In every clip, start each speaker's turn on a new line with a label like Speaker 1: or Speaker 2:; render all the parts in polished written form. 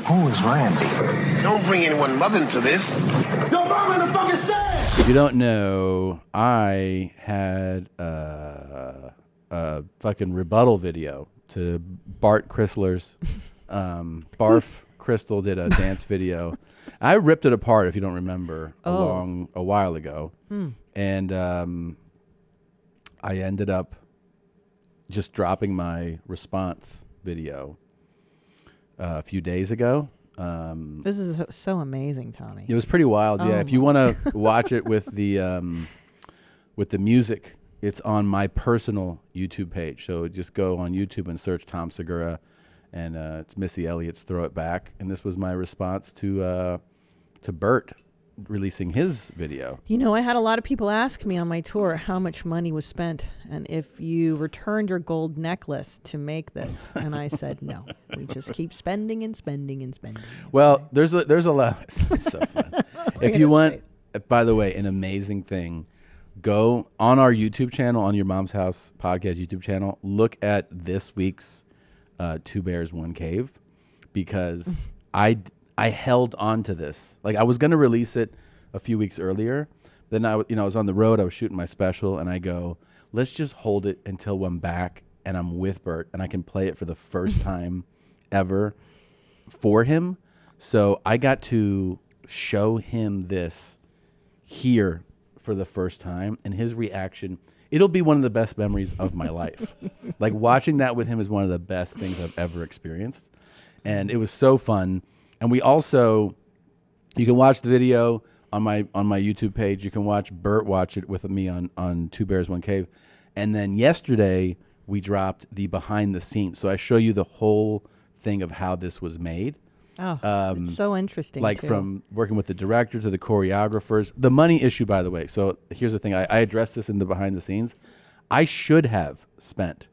Speaker 1: Who is Randy?
Speaker 2: Don't bring anyone mother into this.
Speaker 1: Your mom in the fucking stand!
Speaker 3: If you don't know, I had a fucking rebuttal video to Bart Chrysler's. Barf Crystal did a dance video. I ripped it apart, if you don't remember, a while ago. And I ended up just dropping my response video a few days ago.
Speaker 4: This is so amazing, Tommy.
Speaker 3: It was pretty wild. Yeah, if you want to watch it with the music, it's on my personal YouTube page. So just go on YouTube and search Tom Segura, and it's Missy Elliott's "Throw It Back." And this was my response to Bert releasing his video.
Speaker 4: You know, I had a lot of people ask me on my tour how much money was spent and if you returned your gold necklace to make this. And I said, no, we just keep spending and spending and spending.
Speaker 3: Well, there's a lot. It's so fun. If you want, by the way, an amazing thing, go on our YouTube channel, on Your Mom's House podcast YouTube channel, look at this week's Two Bears, One Cave, because I held on to this. Like, I was going to release it a few weeks earlier. Then I was on the road. I was shooting my special, and I go, let's just hold it until I'm back and I'm with Bert and I can play it for the first time ever for him. So I got to show him this here for the first time, and his reaction, it'll be one of the best memories of my life. Like, watching that with him is one of the best things I've ever experienced. And it was so fun. And we also, you can watch the video on my YouTube page. You can watch Bert watch it with me on Two Bears, One Cave. And then yesterday, we dropped the behind the scenes. So I show you the whole thing of how this was made.
Speaker 4: Oh, it's so interesting.
Speaker 3: Like,
Speaker 4: too.
Speaker 3: from working with the director to the choreographers. The money issue, by the way. So here's the thing. I addressed this in the behind the scenes. I should have spent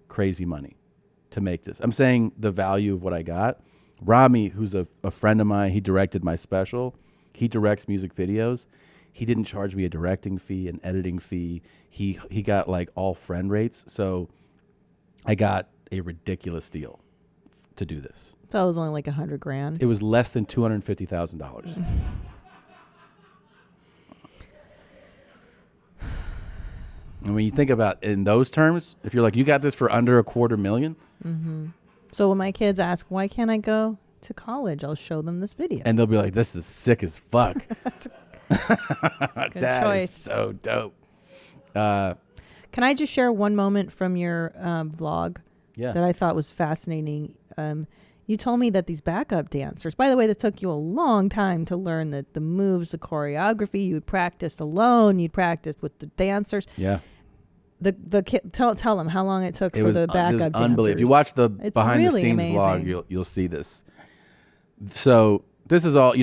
Speaker 3: crazy money to make this. I'm saying the value of what I got. Rami, who's a friend of mine, he directed my special. He directs music videos. He didn't charge me a directing fee, an editing fee. He got like all friend rates. So I got a ridiculous deal to do this.
Speaker 4: So it was only like $100,000.
Speaker 3: It was less than $250,000. And when you think about it in those terms, if you're like, you got this for under $250,000.
Speaker 4: Mm-hmm. So when my kids ask, why can't I go to college? I'll show them this video.
Speaker 3: And they'll be like, this is sick as fuck.
Speaker 4: Good
Speaker 3: That
Speaker 4: choice.
Speaker 3: is so dope.
Speaker 4: Can I just share one moment from your vlog that I thought was fascinating? You told me that these backup dancers, by the way, that took you a long time to learn the moves, the choreography. You had practiced alone. You'd practiced with the dancers.
Speaker 3: Yeah.
Speaker 4: The kid, tell them how long it took for the backup dancers.
Speaker 3: Unbelievable. If you watch the
Speaker 4: It's
Speaker 3: behind
Speaker 4: really
Speaker 3: the scenes
Speaker 4: amazing.
Speaker 3: vlog, you'll see this. So this is all,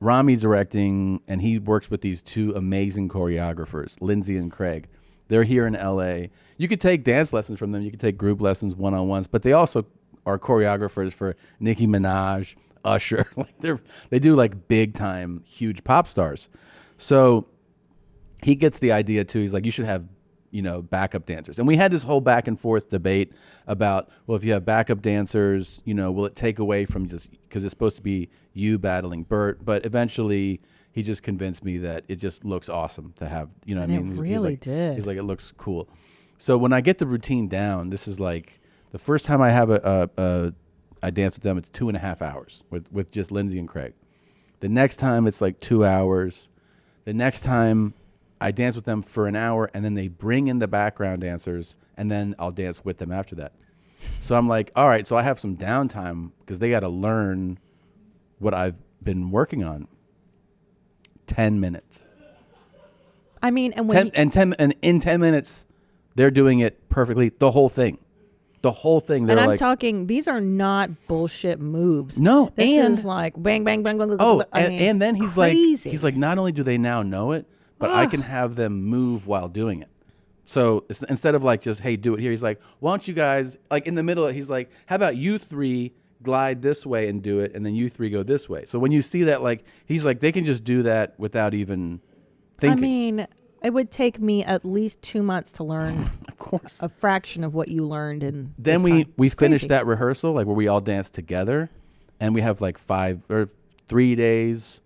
Speaker 3: Rami's directing, and he works with these two amazing choreographers, Lindsay and Craig. They're here in LA. You could take dance lessons from them. You could take group lessons, one-on-ones, but they also are choreographers for Nicki Minaj, Usher. They do like big time, huge pop stars. So he gets the idea too. He's like, you should have, backup dancers. And we had this whole back and forth debate about, well, if you have backup dancers, will it take away from just, because it's supposed to be you battling Bert. But eventually he just convinced me that it just looks awesome to have, what I mean?
Speaker 4: It really did.
Speaker 3: He's like, it looks cool. So when I get the routine down, this is like, the first time I have I dance with them, it's 2.5 hours with just Lindsay and Craig. The next time it's like 2 hours. The next time I dance with them for an hour, and then they bring in the background dancers, and then I'll dance with them after that. So I'm like, all right, so I have some downtime because they got to learn what I've been working on. 10 minutes.
Speaker 4: I mean, and
Speaker 3: in 10 minutes, they're doing it perfectly. The whole thing.
Speaker 4: And I'm talking, these are not bullshit moves.
Speaker 3: No,
Speaker 4: this is like bang, bang, bang, bang.
Speaker 3: And then he's
Speaker 4: crazy.
Speaker 3: like, not only do they now know it, but I can have them move while doing it. So instead of like just, hey, do it here, he's like, why don't you guys, like in the middle, he's like, how about you three glide this way and do it, and then you three go this way. So when you see that, like, he's like, they can just do that without even thinking.
Speaker 4: I mean, it would take me at least 2 months to learn
Speaker 3: of course
Speaker 4: a fraction of what you learned in
Speaker 3: then
Speaker 4: this time.
Speaker 3: we
Speaker 4: It's
Speaker 3: finished
Speaker 4: crazy.
Speaker 3: that rehearsal, like where we all danced together, and we have like 3 days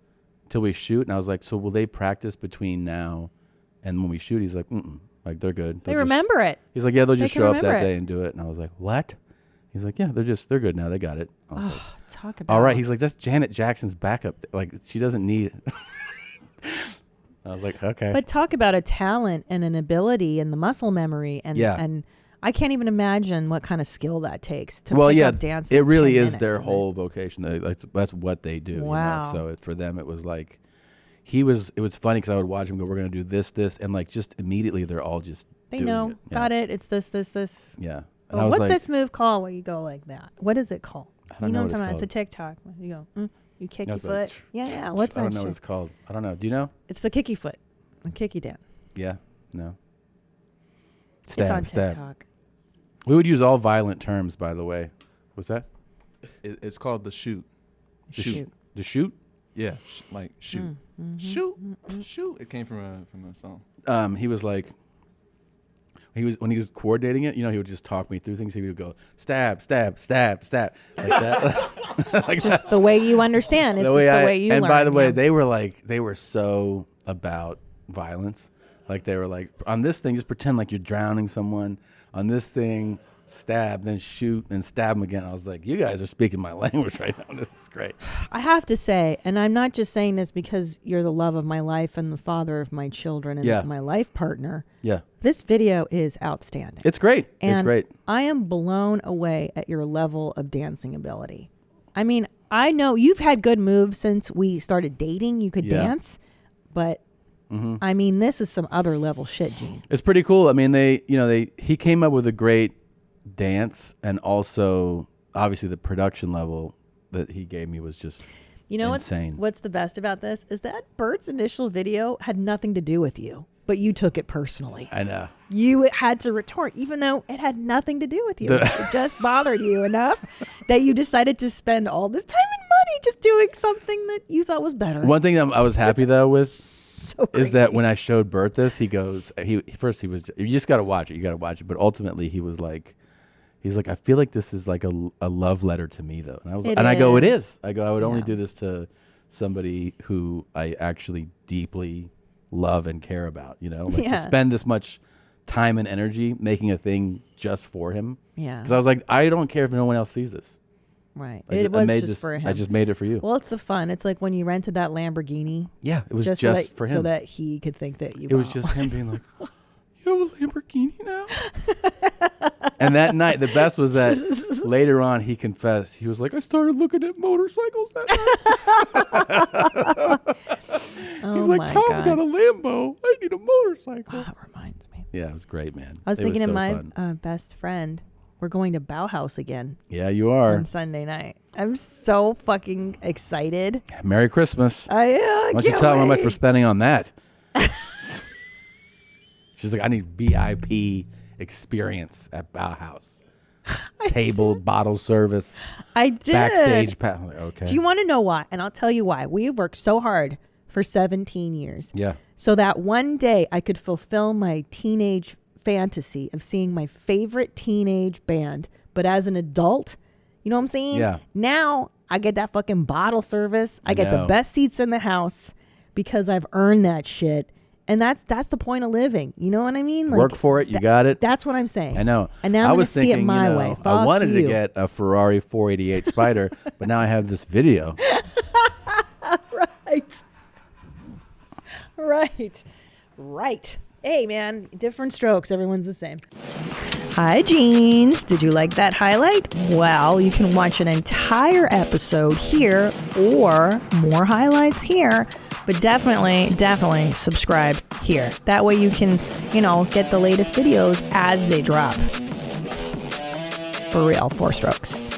Speaker 3: till we shoot. And I was like, so will they practice between now and when we shoot? He's like, like they're good.
Speaker 4: They remember it.
Speaker 3: He's like, yeah, they'll just show up that day and do it. And I was like, what? He's like, yeah, they're good now. They got it. I was like,
Speaker 4: talk about.
Speaker 3: All right. He's like, that's Janet Jackson's backup. Like, she doesn't need it. I was like, okay.
Speaker 4: But talk about a talent and an ability and the muscle memory and I can't even imagine what kind of skill that takes to pick up dance.
Speaker 3: It really is their whole vocation. That's what they do.
Speaker 4: Wow.
Speaker 3: So for them, it was like it was funny because I would watch him go, we're going to do this, and like just immediately they're all just doing it. Yeah.
Speaker 4: Got it. It's this.
Speaker 3: Yeah.
Speaker 4: Well, what's this move called where you go like that? What is it called?
Speaker 3: I don't know what it's called.
Speaker 4: It's a TikTok. You go, you kick your foot. Like, yeah. What's that?
Speaker 3: I don't know what it's called. I don't know. Do you know?
Speaker 4: It's the kicky foot. The kicky dance.
Speaker 3: Yeah. No.
Speaker 4: It's on TikTok.
Speaker 3: We would use all violent terms, by the way. What's that?
Speaker 2: It's called the shoot.
Speaker 3: The shoot?
Speaker 2: Yeah, like shoot. Shoot. Shoot. It came from a song.
Speaker 3: He was like, when he was coordinating it, he would just talk me through things. He would go, stab, stab, stab, stab, like that.
Speaker 4: Like just the way you understand. It's the way you learn.
Speaker 3: And by the way, they were so about violence. Like they were like, on this thing, just pretend like you're drowning someone. On this thing, stab, then shoot, and stab them again. I was like, you guys are speaking my language right now. This is great.
Speaker 4: I have to say, and I'm not just saying this because you're the love of my life and the father of my children and my life partner.
Speaker 3: Yeah.
Speaker 4: This video is outstanding.
Speaker 3: It's great.
Speaker 4: And
Speaker 3: it's great.
Speaker 4: I am blown away at your level of dancing ability. I mean, I know you've had good moves since we started dating. You could dance, but I mean, this is some other level shit, Gene.
Speaker 3: It's pretty cool. I mean, he came up with a great dance, and also obviously the production level that he gave me was just insane.
Speaker 4: What's the best about this is that Bert's initial video had nothing to do with you, but you took it personally.
Speaker 3: I know.
Speaker 4: You had to retort, even though it had nothing to do with you. It just bothered you enough that you decided to spend all this time and money just doing something that you thought was better.
Speaker 3: One thing I was happy though with is that when I showed Bert this, he goes, he was, you just got to watch it. You got to watch it. But ultimately he's like, I feel like this is like a love letter to me though. And I go, it is. I go, I would only do this to somebody who I actually deeply love and care about, to spend this much time and energy making a thing just for him.
Speaker 4: Yeah.
Speaker 3: Because I was like, I don't care if no one else sees this.
Speaker 4: Right. It was just for him.
Speaker 3: I just made it for you.
Speaker 4: Well, it's the fun. It's like when you rented that Lamborghini.
Speaker 3: Yeah, it was just for him.
Speaker 4: So that he could think that you
Speaker 3: It was just him being like, you have a Lamborghini now? And that night, the best was that later on he confessed. He was like, I started looking at motorcycles that night. He's like, Tom's got a Lambo. I need a motorcycle.
Speaker 4: Oh, that reminds me.
Speaker 3: Yeah, it was great, man.
Speaker 4: I was thinking of my best friend. We're going to Bauhaus again.
Speaker 3: Yeah, you are.
Speaker 4: On Sunday night. I'm so fucking excited.
Speaker 3: Merry Christmas.
Speaker 4: Why
Speaker 3: don't you tell them how much we're spending on that? She's like, I need VIP experience at Bauhaus. Table, bottle service.
Speaker 4: I did.
Speaker 3: Backstage. Okay.
Speaker 4: Do you want to know why? And I'll tell you why. We've worked so hard for 17 years.
Speaker 3: Yeah.
Speaker 4: So that one day I could fulfill my teenage fantasy of seeing my favorite teenage band, but as an adult, you know what I'm saying?
Speaker 3: Yeah.
Speaker 4: Now I get that fucking bottle service. I get the best seats in the house because I've earned that shit. And that's the point of living. You know what I mean? Like,
Speaker 3: work for it. You got it.
Speaker 4: That's what I'm saying.
Speaker 3: I know.
Speaker 4: And now I'm going to see it my way. Fuck
Speaker 3: I wanted
Speaker 4: you.
Speaker 3: to get a Ferrari 488 Spider, but now I have this video.
Speaker 4: Right. Hey, man, different strokes. Everyone's the same. Hi, Jeans. Did you like that highlight? Well, you can watch an entire episode here or more highlights here. But definitely subscribe here. That way you can, get the latest videos as they drop. For real, 4 strokes.